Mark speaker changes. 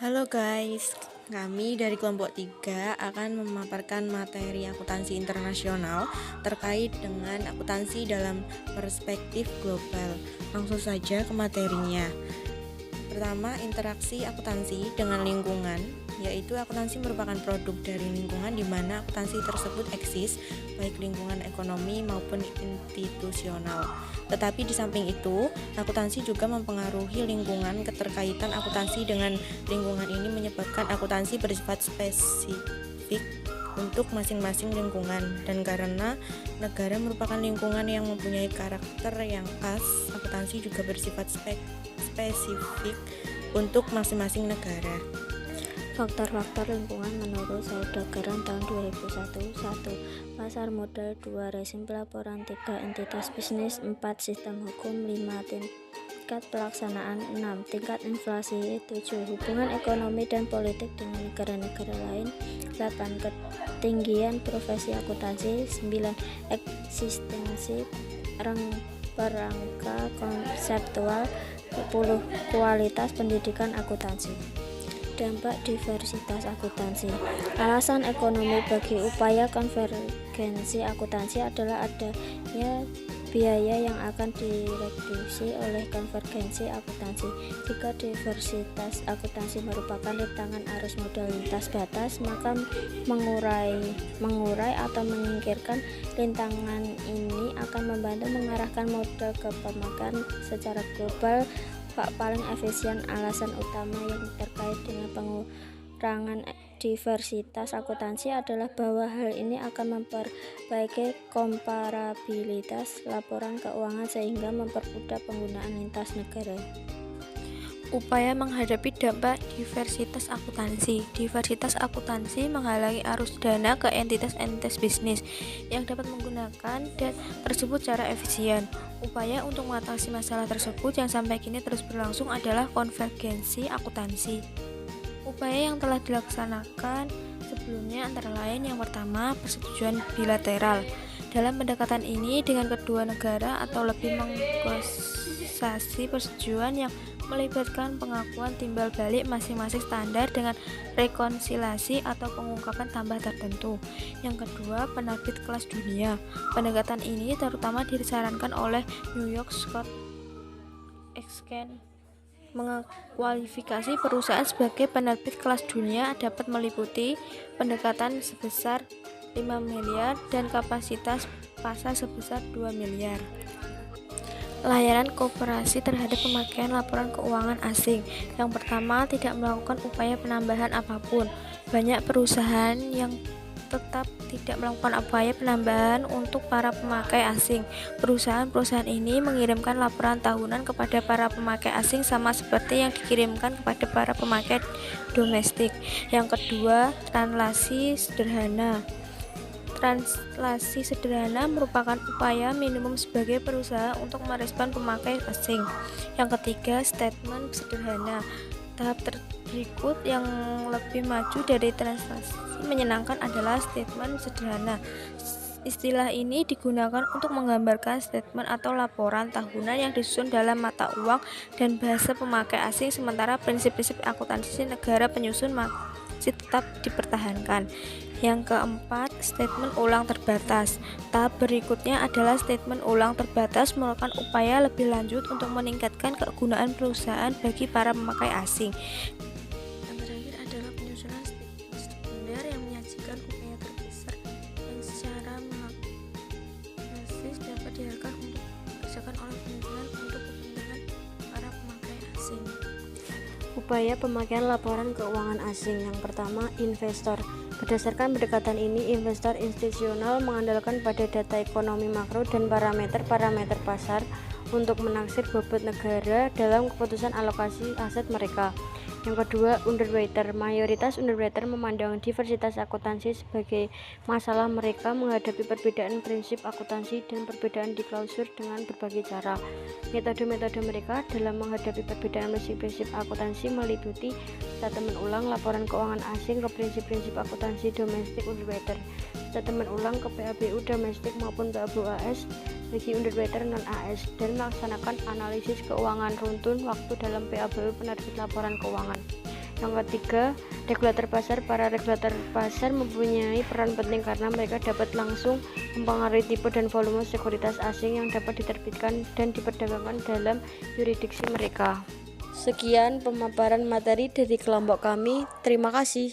Speaker 1: Halo guys, kami dari kelompok 3 akan memaparkan materi akuntansi internasional terkait dengan akuntansi dalam perspektif global. Langsung saja ke materinya. Pertama, interaksi akuntansi dengan lingkungan, yaitu akuntansi merupakan produk dari lingkungan di mana akuntansi tersebut eksis, baik lingkungan ekonomi maupun institusional. Tetapi di samping itu, akuntansi juga mempengaruhi lingkungan. Keterkaitan akuntansi dengan lingkungan ini menyebabkan akuntansi bersifat spesifik untuk masing-masing lingkungan, dan karena negara merupakan lingkungan yang mempunyai karakter yang khas, akuntansi juga bersifat spesifik untuk masing-masing negara.
Speaker 2: Faktor-faktor lingkungan menurut Saudagaraan tahun 2001. 1. Pasar modal. 2. Rezim pelaporan. 3. Entitas bisnis. 4. Sistem hukum. 5. Tingkat pelaksanaan. 6. Tingkat inflasi. 7. Hubungan ekonomi dan politik dengan negara-negara lain. 8. Ketinggian profesi akuntansi. 9. Eksistensi perangkat konseptual. 10. Kualitas pendidikan akuntansi. Dampak diversitas akuntansi. Alasan ekonomi bagi upaya konvergensi akuntansi adalah adanya biaya yang akan direduksi oleh konvergensi akuntansi. Jika diversitas akuntansi merupakan rintangan arus modal lintas batas, maka mengurai atau menyingkirkan rintangan ini akan membantu mengarahkan modal ke pemakaian secara global paling efisien. Alasan utama yang terkait dengan pengurangan diversitas akuntansi adalah bahwa hal ini akan memperbaiki komparabilitas laporan keuangan sehingga mempermudah penggunaan lintas negara.
Speaker 3: Upaya menghadapi dampak diversitas akuntansi. Diversitas akuntansi menghalangi arus dana ke entitas-entitas bisnis yang dapat menggunakan data tersebut secara efisien. Upaya untuk mengatasi masalah tersebut yang sampai kini terus berlangsung adalah konvergensi akuntansi. Upaya yang telah dilaksanakan sebelumnya antara lain: yang pertama, persetujuan bilateral. Dalam pendekatan ini dengan kedua negara atau lebih menegosiasi persetujuan yang melibatkan pengakuan timbal balik masing-masing standar dengan rekonsiliasi atau pengungkapan tambah tertentu. Yang kedua, penerbit kelas dunia. Pendekatan ini terutama disarankan oleh New York Stock Exchange. Mengualifikasi perusahaan sebagai penerbit kelas dunia dapat meliputi pendekatan sebesar 5 miliar dan kapasitas pasar sebesar 2 miliar. Layanan kooperasi terhadap pemakaian laporan keuangan asing. Yang pertama, tidak melakukan upaya penambahan apapun. Banyak perusahaan yang tetap tidak melakukan upaya penambahan untuk para pemakai asing. Perusahaan-perusahaan ini mengirimkan laporan tahunan kepada para pemakai asing sama seperti yang dikirimkan kepada para pemakai domestik. Yang kedua, translasi sederhana. Translasi sederhana merupakan upaya minimum sebagai perusahaan untuk merespon pemakai asing. Yang ketiga, statement sederhana. Tahap berikut yang lebih maju dari translasi menyenangkan adalah statement sederhana. Istilah ini digunakan untuk menggambarkan statement atau laporan tahunan yang disusun dalam mata uang dan bahasa pemakai asing, sementara prinsip-prinsip akuntansi negara penyusun masih tetap dipertahankan. Yang keempat, statement ulang terbatas. Tahap berikutnya adalah statement ulang terbatas, merupakan upaya lebih lanjut untuk meningkatkan kegunaan perusahaan bagi para pemakai asing. Yang terakhir adalah penyusunan statement sekunder yang menyajikan upaya terbesar yang secara masis dapat dikerjakan oleh penyusunan untuk kepentingan para pemakai asing.
Speaker 2: Upaya pemakaian laporan keuangan asing. Yang pertama, investor. Berdasarkan pendekatan ini, investor institusional mengandalkan pada data ekonomi makro dan parameter-parameter pasar untuk menaksir bobot negara dalam keputusan alokasi aset mereka. Yang kedua, underwriter. Mayoritas underwriter memandang diversitas akuntansi sebagai masalah mereka menghadapi perbedaan prinsip akuntansi dan perbedaan di klausur dengan berbagai cara. Metode-metode mereka dalam menghadapi perbedaan prinsip-prinsip akuntansi meliputi statement ulang laporan keuangan asing ke prinsip-prinsip akuntansi domestik underwriter, statement ulang ke PABU domestik maupun PABU AS bagi underwriter non-AS, dan melaksanakan analisis keuangan runtun waktu dalam PABU penerbit laporan keuangan. Yang ketiga, regulator pasar. Para regulator pasar mempunyai peran penting karena mereka dapat langsung mempengaruhi tipe dan volume sekuritas asing yang dapat diterbitkan dan diperdagangkan dalam yurisdiksi mereka. Sekian pemaparan materi dari kelompok kami. Terima kasih.